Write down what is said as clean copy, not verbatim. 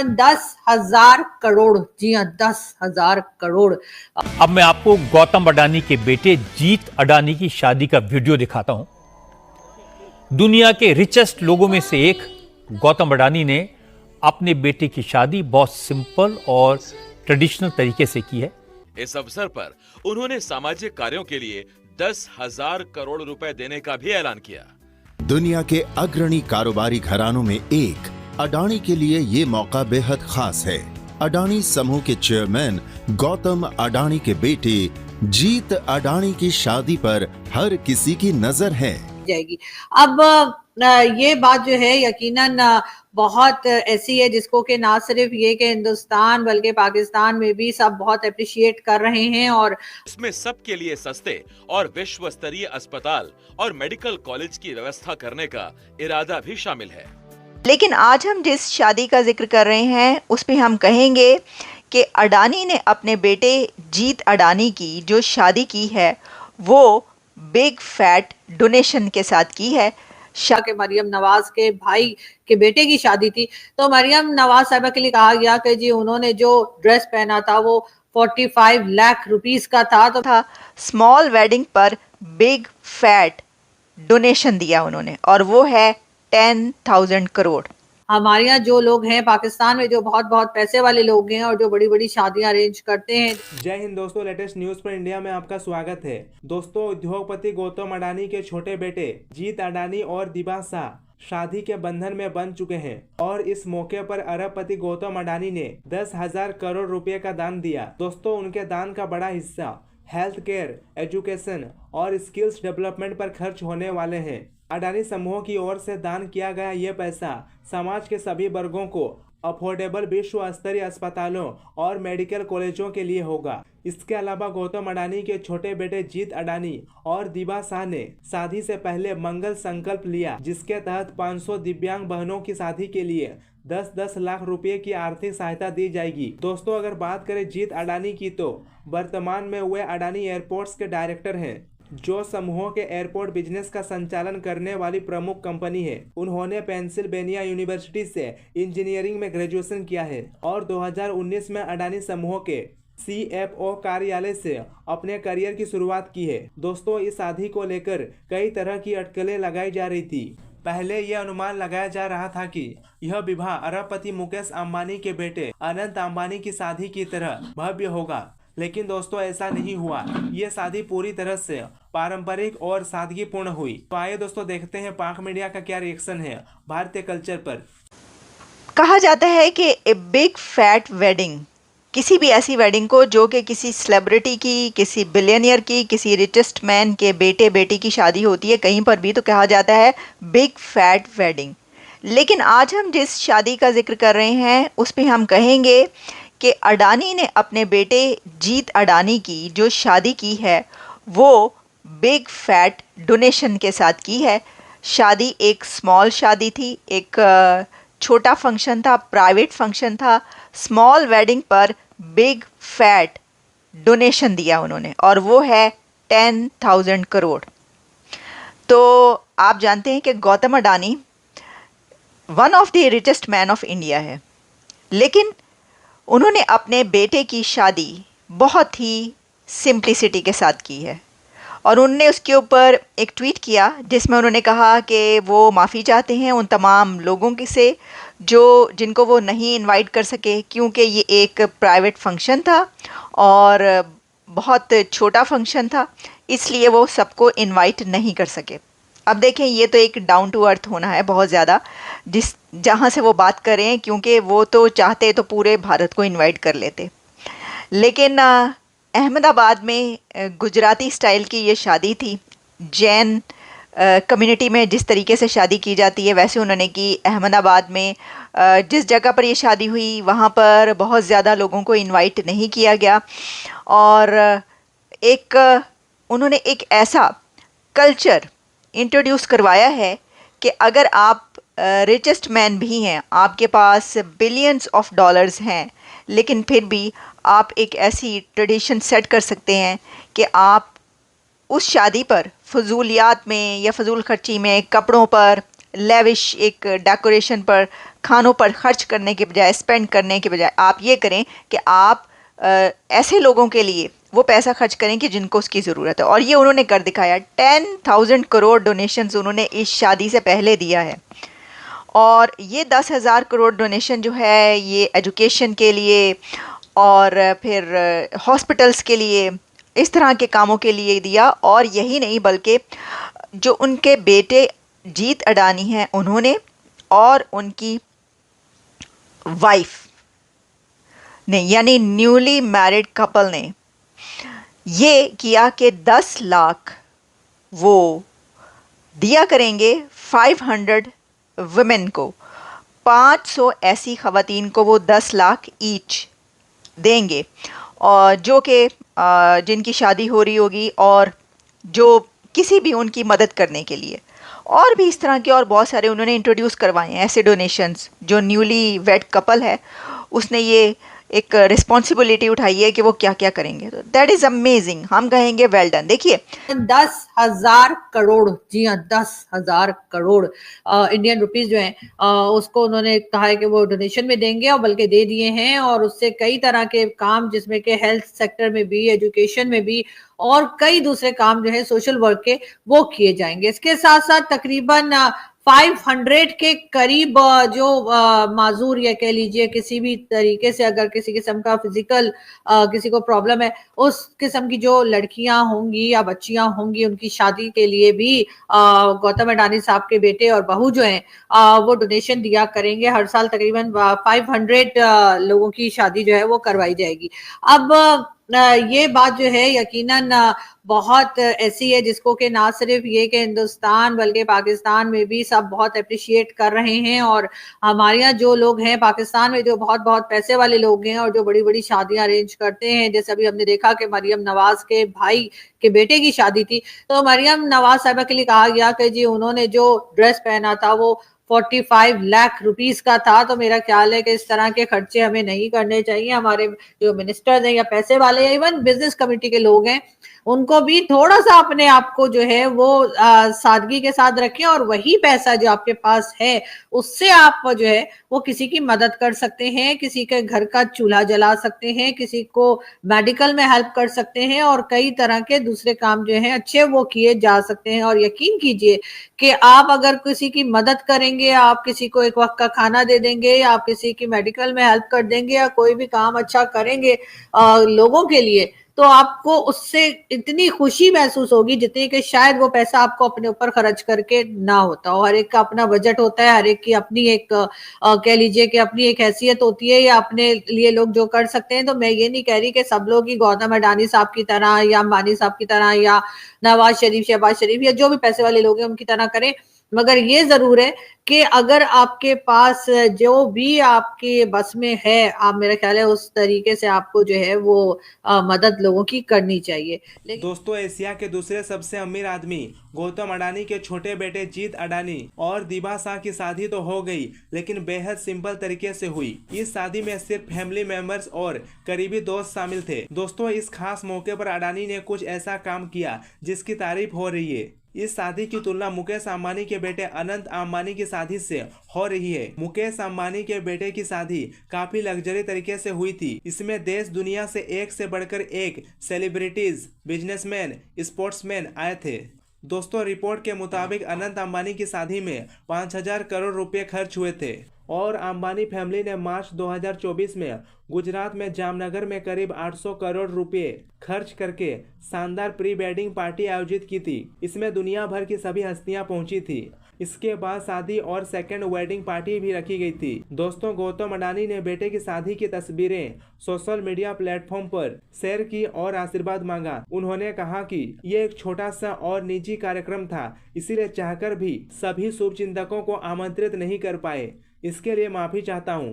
10,000 करोड़, जी हाँ 10,000 करोड़। अब मैं आपको गौतम अडानी के बेटे जीत अडानी की शादी का वीडियो दिखाता हूं। दुनिया के रिचेस्ट लोगों में से एक गौतम अडानी ने अपने बेटे की शादी बहुत सिंपल और ट्रेडिशनल तरीके से की है। इस अवसर पर उन्होंने सामाजिक कार्यों के लिए 10,000 करोड़ रुपए देने का भी ऐलान किया। दुनिया के अग्रणी कारोबारी घरानों में एक अडानी के लिए ये मौका बेहद खास है। अडानी समूह के चेयरमैन गौतम अडानी के बेटे जीत अडानी की शादी पर हर किसी की नजर है। जाएगी। अब ये बात जो है यकीनन बहुत ऐसी है जिसको कि ना सिर्फ ये कि हिंदुस्तान बल्कि पाकिस्तान में भी सब बहुत अप्रिशिएट कर रहे हैं, और इसमें सबके लिए सस्ते और विश्व स्तरीय अस्पताल और मेडिकल कॉलेज की व्यवस्था करने का इरादा भी शामिल है। लेकिन आज हम जिस शादी का जिक्र कर रहे हैं उस पे हम कहेंगे कि अडानी ने अपने बेटे जीत अडानी की जो शादी की है वो बिग फैट डोनेशन के साथ की है। के मरियम नवाज के भाई के बेटे की शादी थी, तो मरियम नवाज साहिबा के लिए कहा गया कि जी उन्होंने जो ड्रेस पहना था वो 45 लाख रुपीस का था। स्मॉल वेडिंग पर बिग फैट डोनेशन दिया उन्होंने, और वो है 10,000 करोड़। हमारे यहाँ जो लोग हैं पाकिस्तान में जो बहुत बहुत पैसे वाले लोग हैं और जो बड़ी बड़ी शादियां अरेंज करते हैं। जय हिंद दोस्तों, लेटेस्ट न्यूज पर इंडिया में आपका स्वागत है। दोस्तों, उद्योगपति गौतम अडानी के छोटे बेटे जीत अडानी और दिबा शाह शादी के बंधन में बन चुके हैं, और इस मौके पर अरबपति गौतम अडानी ने 10,000 करोड़ रुपए का दान दिया। दोस्तों, उनके दान का बड़ा हिस्सा हेल्थ केयर, एजुकेशन और स्किल्स डेवलपमेंट पर खर्च होने वाले हैं। अडानी समूह की ओर से दान किया गया ये पैसा समाज के सभी वर्गों को अफोर्डेबल विश्व स्तरीय अस्पतालों और मेडिकल कॉलेजों के लिए होगा। इसके अलावा गौतम अडानी के छोटे बेटे जीत अडानी और दिबा शाह ने शादी से पहले मंगल संकल्प लिया, जिसके तहत 500 दिव्यांग बहनों की शादी के लिए 10-10 लाख रुपए की आर्थिक सहायता दी जाएगी। दोस्तों, अगर बात करें जीत अडानी की तो वर्तमान में वे अडानी एयरपोर्ट्स के डायरेक्टर हैं, जो समूह के एयरपोर्ट बिजनेस का संचालन करने वाली प्रमुख कंपनी है। उन्होंने पेंसिल्वेनिया यूनिवर्सिटी से इंजीनियरिंग में ग्रेजुएशन किया है और 2019 में अडानी समूह के CFO कार्यालय से अपने करियर की शुरुआत की है। दोस्तों, इस शादी को लेकर कई तरह की अटकलें लगाई जा रही थी। पहले यह अनुमान लगाया जा रहा था कि यह विवाह अरबपति मुकेश अंबानी के बेटे अनंत अंबानी की शादी की तरह भव्य होगा, लेकिन दोस्तों ऐसा नहीं हुआ। ये शादी पूरी तरह से पारंपरिक और सादगीपूर्ण हुई। तो आइए दोस्तों देखते हैं पाक मीडिया का क्या रिएक्शन है भारतीय कल्चर पर। कहा जाता है कि ए बिग फैट वेडिंग, किसी भी ऐसी वेडिंग को जो कि किसी सेलिब्रिटी की, किसी बिलियनियर की, किसी रिचेस्ट मैन के बेटे बेटी की शादी होती है कहीं पर भी, तो कहा जाता है बिग फैट वेडिंग। लेकिन आज हम जिस शादी का जिक्र कर रहे हैं उस पे हम कहेंगे कि अडानी ने अपने बेटे जीत अडानी की जो शादी की है वो बिग फैट डोनेशन के साथ की है। शादी एक स्मॉल शादी थी, एक छोटा फंक्शन था, प्राइवेट फंक्शन था। स्मॉल वेडिंग पर बिग फैट डोनेशन दिया उन्होंने, और वो है 10,000 करोड़। तो आप जानते हैं कि Gautam Adani one of the richest man of India है, लेकिन उन्होंने अपने बेटे की शादी बहुत ही सिंप्लिसिटी के साथ की है, और उन्होंने उसके ऊपर एक ट्वीट किया जिसमें उन्होंने कहा कि वो माफ़ी चाहते हैं उन तमाम लोगों के से जिनको वो नहीं इनवाइट कर सके, क्योंकि ये एक प्राइवेट फंक्शन था और बहुत छोटा फंक्शन था, इसलिए वो सबको इनवाइट नहीं कर सके। अब देखें, ये तो एक डाउन टू अर्थ होना है बहुत ज़्यादा, जहाँ से वो बात करें, क्योंकि वो तो चाहते तो पूरे भारत को इनवाइट कर लेते। लेकिन अहमदाबाद में गुजराती स्टाइल की ये शादी थी। जैन कम्युनिटी में जिस तरीके से शादी की जाती है वैसे उन्होंने की। अहमदाबाद में जिस जगह पर ये शादी हुई वहाँ पर बहुत ज़्यादा लोगों को इनवाइट नहीं किया गया, और उन्होंने एक ऐसा कल्चर इंट्रोड्यूस करवाया है कि अगर आप रिचेस्ट मैन भी हैं, आपके पास बिलियंस ऑफ डॉलर्स हैं, लेकिन फिर भी आप एक ऐसी ट्रेडिशन सेट कर सकते हैं कि आप उस शादी पर फजूलियात में या फजूल खर्ची में, कपड़ों पर, लेविश एक डेकोरेशन पर खानों पर खर्च करने के बजाय, स्पेंड करने के बजाय आप ये करें कि आप ऐसे लोगों के लिए वो पैसा खर्च करें कि जिनको उसकी ज़रूरत है। और ये उन्होंने कर दिखाया। 10,000 करोड़ डोनेशंस उन्होंने इस शादी से पहले दिया है। और ये 10,000 करोड़ डोनेशन जो है ये एजुकेशन के लिए और फिर हॉस्पिटल्स के लिए, इस तरह के कामों के लिए दिया। और यही नहीं बल्कि जो उनके बेटे जीत अडानी हैं उन्होंने और उनकी वाइफ ने, यानी न्यूली मैरिड कपल ने ये किया कि 10 लाख वो दिया करेंगे 500 वुमेन को। 500 ऐसी ख़वातीन को वो 10 लाख ईच देंगे, और जो कि जिनकी शादी हो रही होगी और जो किसी भी उनकी मदद करने के लिए। और भी इस तरह के और बहुत सारे उन्होंने इंट्रोड्यूस करवाए हैं ऐसे डोनेशंस। जो न्यूली वेड कपल है उसने ये एक रिस्पॉन्सिबिलिटी उठाई है कि वो क्या क्या करेंगे। तो दैट इज़ अमेजिंग, हम कहेंगे वेल डन। देखिए 10,000 करोड़, जी हाँ 10,000 करोड़ इंडियन रुपीस जो है उसको उन्होंने कहा है कि वो डोनेशन में देंगे, और बल्कि दे दिए हैं। और उससे कई तरह के काम, जिसमें कि हेल्थ सेक्टर में भी, एजुकेशन में भी, और कई दूसरे काम जो है सोशल वर्क के, वो किए जाएंगे। इसके साथ साथ तकरीबन 500 के करीब जो माजूर या कह लीजिए किसी भी तरीके से अगर किसी किस्म का फिजिकल किसी को प्रॉब्लम है, उस किस्म की जो लड़कियां होंगी या बच्चियां होंगी, उनकी शादी के लिए भी गौतम अडानी साहब के बेटे और बहू जो हैं वो डोनेशन दिया करेंगे। हर साल तकरीबन 500 लोगों की शादी जो है वो करवाई जाएगी। अब ये बात जो है यकीनन बहुत ऐसी है जिसको कि ना सिर्फ ये कि हिंदुस्तान बल्कि पाकिस्तान में भी सब बहुत अप्रिशिएट कर रहे हैं। और हमारे यहाँ जो लोग हैं पाकिस्तान में, जो बहुत बहुत पैसे वाले लोग हैं और जो बड़ी बड़ी शादियां अरेंज करते हैं, जैसे अभी हमने देखा कि मरियम नवाज के भाई के बेटे की शादी थी, तो मरियम नवाज साहबा के लिए कहा गया कि जी उन्होंने जो ड्रेस पहना था वो 45 लाख रुपीस का था। तो मेरा ख्याल है कि इस तरह के खर्चे हमें नहीं करने चाहिए। हमारे जो मिनिस्टर्स हैं या पैसे वाले या इवन बिजनेस कमेटी के लोग हैं, उनको भी थोड़ा सा अपने आप को जो है वो सादगी के साथ रखें, और वही पैसा जो आपके पास है उससे आप जो है वो किसी की मदद कर सकते हैं, किसी के घर का चूल्हा जला सकते हैं, किसी को मेडिकल में हेल्प कर सकते हैं, और कई तरह के दूसरे काम जो हैं अच्छे वो किए जा सकते हैं। और यकीन कीजिए कि आप अगर किसी की मदद करेंगे, आप किसी को एक वक्त का खाना दे देंगे, या आप किसी की मेडिकल में हेल्प कर देंगे, या कोई भी काम अच्छा करेंगे लोगों के लिए, तो आपको उससे इतनी खुशी महसूस होगी जितनी कि शायद वो पैसा आपको अपने ऊपर खर्च करके ना होता हो। हर एक का अपना बजट होता है, हर एक की अपनी एक कह लीजिए कि अपनी एक हैसियत होती है, या अपने लिए लोग जो कर सकते हैं। तो मैं ये नहीं कह रही कि सब लोग ही गौतम अडानी साहब की तरह या अंबानी साहब की तरह या नवाज शरीफ, शहबाज शरीफ या जो भी पैसे वाले लोग हैं उनकी तरह करें, मगर ये जरूर है कि अगर आपके पास जो भी आपके बस में है, आप मेरा ख्याल है उस तरीके से आपको जो है वो मदद लोगों की करनी चाहिए। दोस्तों, एशिया के दूसरे सबसे अमीर आदमी गौतम अडानी के छोटे बेटे जीत अडानी और दिबा शाह की शादी तो हो गई, लेकिन बेहद सिंपल तरीके से हुई। इस शादी में सिर्फ फैमिली मेंबर्स और करीबी दोस्त शामिल थे। दोस्तों, इस खास मौके पर अडानी ने कुछ ऐसा काम किया जिसकी तारीफ हो रही है। इस शादी की तुलना मुकेश अंबानी के बेटे अनंत अंबानी की शादी से हो रही है। मुकेश अंबानी के बेटे की शादी काफी लग्जरी तरीके से हुई थी। इसमें देश दुनिया से एक से बढ़कर एक सेलिब्रिटीज, बिजनेसमैन, स्पोर्ट्समैन आए थे। दोस्तों, रिपोर्ट के मुताबिक अनंत अंबानी की शादी में 5,000 करोड़ रुपए खर्च हुए थे, और अंबानी फैमिली ने मार्च 2024 में गुजरात में जामनगर में करीब 800 करोड़ रुपए खर्च करके शानदार प्री वेडिंग पार्टी आयोजित की थी। इसमें दुनिया भर की सभी हस्तियां पहुंची थी। इसके बाद शादी और सेकेंड वेडिंग पार्टी भी रखी गई थी। दोस्तों, गौतम अडानी ने बेटे की शादी की तस्वीरें सोशल मीडिया प्लेटफॉर्म पर शेयर की और आशीर्वाद मांगा। उन्होंने कहा कि ये एक छोटा सा और निजी कार्यक्रम था, इसीलिए चाहकर भी सभी शुभचिंतकों को आमंत्रित नहीं कर पाए। इसके लिए माफी चाहता हूँ।